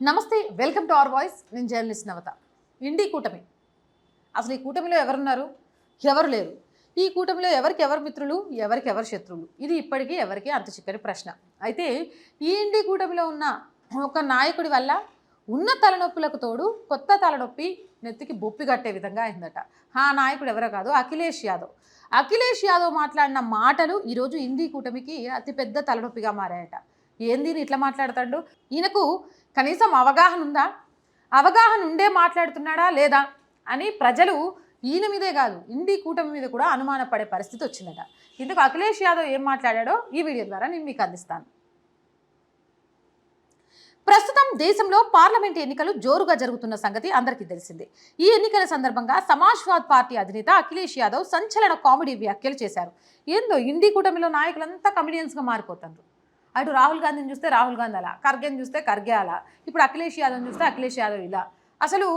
నమస్తే, welcome to our voice. నేను journalist నవత. ఇండి కూటమి, అసలు ఈ కూటమిలో ఎవరున్నారు? ఎవరు లేరు. ఈ కూటమిలో ఎవరికి ఎవరు మిత్రులు, ఎవరికి ఎవరు శత్రువులు? ఇది ఇప్పటికీ ఎవరికి అంత చిక్కని ప్రశ్న. అయితే ఈ ఇండి కూటమిలో ఉన్న ఒక నాయకుడి వల్ల ఉన్న తలనొప్పులకు తోడు కొత్త తలనొప్పి నెత్తికి బొప్పి కట్టే విధంగా అయిందట. ఆ నాయకుడు ఎవరో కాదు, అఖిలేష్ యాదవ్. అఖిలేష్ యాదవ్ మాట్లాడిన మాటలు ఈరోజు ఇండి కూటమికి అతిపెద్ద తలనొప్పిగా మారాయట. ఏంది ఇట్లా మాట్లాడతాడు? ఈయనకు కనీసం అవగాహన ఉందా? అవగాహన ఉండే మాట్లాడుతున్నాడా లేదా అని ప్రజలు ఈయన మీదే కాదు, ఇండి కూటమి మీద కూడా అనుమానపడే పరిస్థితి వచ్చిందట. ఇందుకు అఖిలేష్ యాదవ్ ఏం మాట్లాడాడో ఈ వీడియో ద్వారా నేను మీకు అందిస్తాను. ప్రస్తుతం దేశంలో పార్లమెంట్ ఎన్నికలు జోరుగా జరుగుతున్న సంగతి అందరికీ తెలిసిందే. ఈ ఎన్నికల సందర్భంగా సమాజ్వాద్ పార్టీ అధినేత అఖిలేష్ యాదవ్ సంచలన కామెడీ వ్యాఖ్యలు చేశారు. ఏందో ఇండి కూటమిలో నాయకులంతా కమెడియన్స్గా మారిపోతారు. అటు రాహుల్ గాంధీని చూస్తే రాహుల్ గాంధీ అలా, ఖర్గేని చూస్తే ఖర్గే అలా, ఇప్పుడు అఖిలేష్ యాదవ్ని చూస్తే అఖిలేష్ యాదవ్ ఇలా. అసలు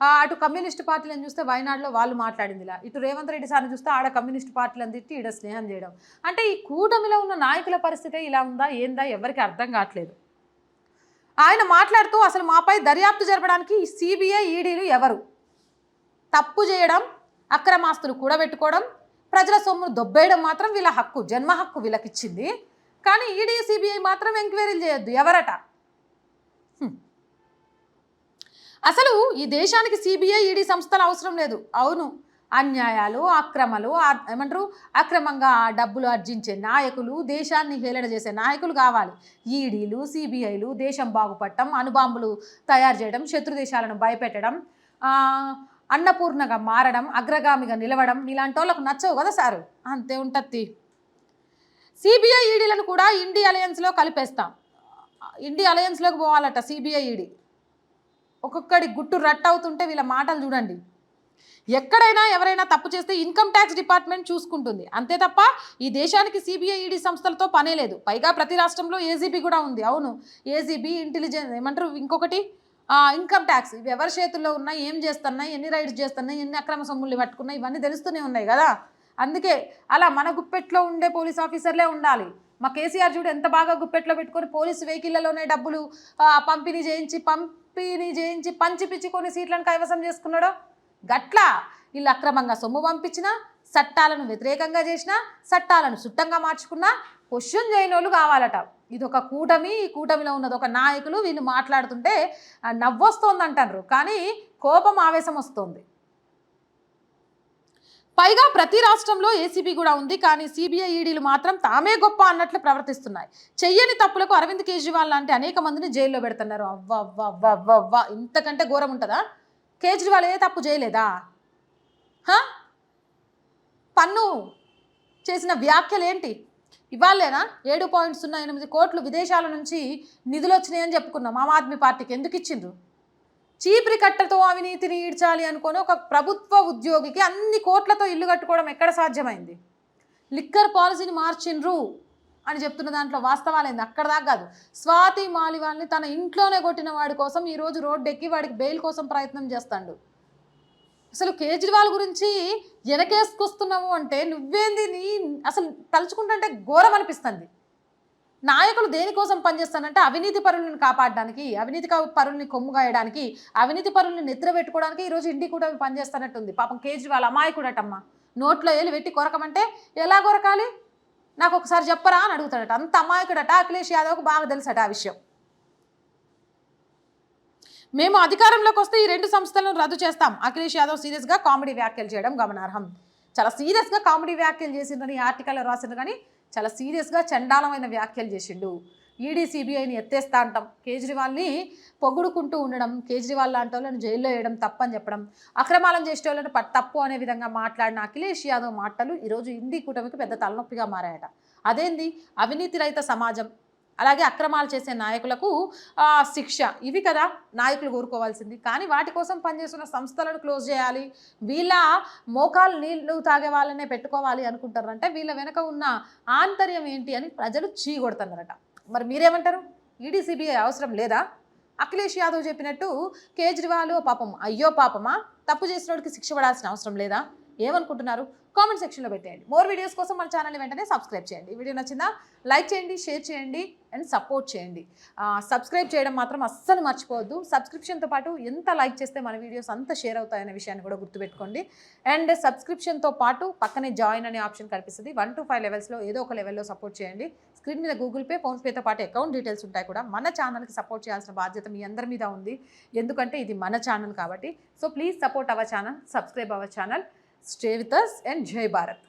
అటు కమ్యూనిస్ట్ పార్టీలను చూస్తే వయనాడులో వాళ్ళు మాట్లాడింది ఇలా, ఇటు రేవంత్ రెడ్డి సార్ని చూస్తే ఆడ కమ్యూనిస్ట్ పార్టీలను తిట్టి ఈడ స్నేహం చేయడం. అంటే ఈ కూటమిలో ఉన్న నాయకుల పరిస్థితి ఇలా ఉందా ఏందా ఎవరికి అర్థం కావట్లేదు. ఆయన మాట్లాడుతూ అసలు మాపై దర్యాప్తు జరపడానికి సిబిఐ ఈడీలు ఎవరు? తప్పు చేయడం, అక్రమాస్తులు కూడబెట్టుకోవడం, ప్రజల సొమ్మును దొబ్బేయడం మాత్రం వీళ్ళ హక్కు, జన్మ హక్కు వీళ్ళకిచ్చింది. కానీ ఈడీ సిబిఐ మాత్రం ఎంక్వైరీలు చేయొద్దు. ఎవరట? అసలు ఈ దేశానికి సిబిఐ ఈడీ సంస్థలు అవసరం లేదు. అవును, అన్యాయాలు, అక్రమాలు ఏమంటారు, అక్రమంగా డబ్బులు ఆర్జించే నాయకులు, దేశాన్ని హేళన చేసే నాయకులు కావాలి. ఈడీలు, సిబిఐలు దేశం బాగుపడటం, అణుబాంబులు తయారు చేయడం, శత్రు దేశాలను భయపెట్టడం, అన్నపూర్ణగా మారడం, అగ్రగామిగా నిలవడం ఇలాంటి వాళ్ళకు నచ్చవు కదా సారు. అంతే ఉంటుంది. సిబిఐ ఈడీలను కూడా ఇండి అలయన్స్లో కలిపేస్తాం. ఇండి అలయన్స్లోకి పోవాలట సిబిఐ ఈడీ. ఒక్కొక్కడి గుట్టు రట్ అవుతుంటే వీళ్ళ మాటలు చూడండి. ఎక్కడైనా ఎవరైనా తప్పు చేస్తే ఇన్కమ్ ట్యాక్స్ డిపార్ట్మెంట్ చూసుకుంటుంది, అంతే తప్ప ఈ దేశానికి సిబిఐ ఈడీ సంస్థలతో పనే లేదు. పైగా ప్రతి రాష్ట్రంలో ఏజీబీ కూడా ఉంది. అవును, ఏజీబీ, ఇంటెలిజెన్స్ ఏమంటారు, ఇంకొకటి ఇన్కమ్ ట్యాక్స్. ఇవి ఎవరి చేతుల్లో ఉన్నాయి, ఏం చేస్తున్నాయి, ఎన్ని రైడ్స్ చేస్తున్నాయి, ఎన్ని అక్రమ సొమ్ములు పట్టుకున్నాయి, ఇవన్నీ తెలుస్తూనే ఉన్నాయి కదా. అందుకే అలా మన గుప్పెట్లో ఉండే పోలీస్ ఆఫీసర్లే ఉండాలి. మా కేసీఆర్ చూడు ఎంత బాగా గుప్పెట్లో పెట్టుకొని పోలీసు వెహికల్లలోనే డబ్బులు పంపిణీ చేయించి పంచిపిచ్చి కొన్ని సీట్లను కైవసం చేసుకున్నాడో గట్లా. వీళ్ళు అక్రమంగా సొమ్ము పంపించినా, చట్టాలను వ్యతిరేకంగా చేసినా, చట్టాలను సుట్టంగా మార్చుకున్నా క్వశ్చన్ చేయని వాళ్ళు కావాలట. ఇది ఒక కూటమి, ఈ కూటమిలో ఉన్నది ఒక నాయకులు. వీళ్ళు మాట్లాడుతుంటే నవ్వొస్తోంది అంటారు, కానీ కోపం ఆవేశం వస్తుంది. పైగా ప్రతి రాష్ట్రంలో ఏసీబీ కూడా ఉంది, కానీ సిబిఐ ఈడీలు మాత్రం తామే గొప్ప అన్నట్లు ప్రవర్తిస్తున్నాయి. చెయ్యని తప్పులకు అరవింద్ కేజ్రీవాల్ లాంటి అనేక మందిని జైల్లో పెడుతున్నారు. అవ్వ ఇంతకంటే ఘోరం ఉంటుందా? కేజ్రీవాల్ ఏ తప్పు చేయలేదా? పన్ను చేసిన వ్యాఖ్యలు ఏంటి? ఇవాళేనా 7.08 కోట్లు విదేశాల నుంచి నిధులు వచ్చినాయని చెప్పుకున్నాం. ఆమ్ ఆద్మీ పార్టీకి ఎందుకు ఇచ్చిండ్రు? చీపురి కట్టతో అవినీతిని ఈడ్చాలి అనుకొని ఒక ప్రభుత్వ ఉద్యోగికి అన్ని కోట్లతో ఇల్లు కట్టుకోవడం ఎక్కడ సాధ్యమైంది? లిక్కర్ పాలసీని మార్చిండ్రు అని చెప్తున్న దాంట్లో వాస్తవాలేంది? అక్కడ దాకా కాదు. స్వాతి మాలివాల్ని తన ఇంట్లోనే కొట్టిన వాడి కోసం ఈరోజు రోడ్డెక్కి వాడికి బెయిల్ కోసం ప్రయత్నం చేస్తాడు. అసలు కేజ్రీవాల్ గురించి వెనకేసుకొస్తున్నావు అంటే నువ్వేంది? అసలు తలుచుకుంటుంటే ఘోరం అనిపిస్తుంది. నాయకులు దేనికోసం పనిచేస్తానంటే అవినీతి పరులను కాపాడడానికి, అవినీతి పరుల్ని కొమ్ముగాయడానికి, అవినీతి పరుల్ని నిద్ర పెట్టుకోవడానికి ఈరోజు ఇండి కూడా పనిచేస్తున్నట్టుంది. పాపం కేజ్రీవాల్ అమాయకుడటమ్మా. నోట్లో ఏలు పెట్టి కొరకమంటే ఎలా కొరకాలి నాకు ఒకసారి చెప్పరా అని అడుగుతాడట. అంత అమాయకుడట. అఖిలేష్ యాదవ్కు బాగా తెలుసట ఆ విషయం. మేము అధికారంలోకి వస్తే ఈ రెండు సంస్థలను రద్దు చేస్తాం. అఖిలేష్ యాదవ్ సీరియస్గా కామెడీ వ్యాఖ్యలు చేయడం గమనార్హం. చాలా సీరియస్గా కామెడీ వ్యాఖ్యలు చేసిండ్రని ఆర్టికల్లో రాసిండ్రు, కానీ చాలా సీరియస్గా చండాలమైన వ్యాఖ్యలు చేసిండు. ఈడీ సిబిఐని ఎత్తేస్తా అంటాం, కేజ్రీవాల్ని పొగుడుకుంటూ ఉండడం, కేజ్రీవాల్ లాంటి వాళ్ళని జైల్లో వేయడం తప్పని చెప్పడం, అక్రమాలను చేసే వాళ్ళని తప్పు అనే విధంగా మాట్లాడిన అఖిలేష్ యాదవ్ మాటలు ఈరోజు ఇండి కూటమికి పెద్ద తలనొప్పిగా మారాయట. అదేంది? అవినీతి రహిత సమాజం, అలాగే అక్రమాలు చేసే నాయకులకు శిక్ష, ఇవి కదా నాయకులు కోరుకోవాల్సింది. కానీ వాటి కోసం పనిచేస్తున్న సంస్థలను క్లోజ్ చేయాలి, వీళ్ళ మోకాలు నీళ్లు తాగే వాళ్ళనే పెట్టుకోవాలి అనుకుంటారంటే వీళ్ళ వెనక ఉన్న ఆంతర్యం ఏంటి అని ప్రజలు చీకొడుతున్నారట. మరి మీరేమంటారు? ఈడీ సిబిఐ అవసరం లేదా? అఖిలేష్ యాదవ్ చెప్పినట్టు కేజ్రీవాల్ పాపం అయ్యో పాపమా, తప్పు చేసిన వాడికి శిక్ష పడాల్సిన అవసరం లేదా? ఏమనుకుంటున్నారు కామెంట్ సెక్షన్లో పెట్టేయండి. మోర్ వీడియోస్ కోసం మన ఛానల్ని వెంటనే సబ్స్క్రైబ్ చేయండి. ఈ వీడియో నచ్చిందా లైక్ చేయండి, షేర్ చేయండి అండ్ సపోర్ట్ చేయండి. సబ్స్క్రైబ్ చేయడం మాత్రం అస్సలు మర్చిపోవద్దు. సబ్స్క్రిప్షన్తో పాటు ఎంత లైక్ చేస్తే మన వీడియోస్ అంత షేర్ అవుతాయనే విషయాన్ని కూడా గుర్తుపెట్టుకోండి. అండ్ సబ్స్క్రిప్షన్తో పాటు పక్కనే జాయిన్ అనే ఆప్షన్ కనిపిస్తుంది. 1 to 5 లెవెల్స్లో ఏదో ఒక లెవెల్లో సపోర్ట్ చేయండి. స్క్రీన్ మీద గూగుల్ పే, ఫోన్పేతో పాటు అకౌంట్ డీటెయిల్స్ ఉంటాయి కూడా. మన ఛానల్కి సపోర్ట్ చేయాల్సిన బాధ్యత మీ అందరి మీద ఉంది, ఎందుకంటే ఇది మన ఛానల్ కాబట్టి. So please support our channel, subscribe our channel. Stay with us and జై భారత్.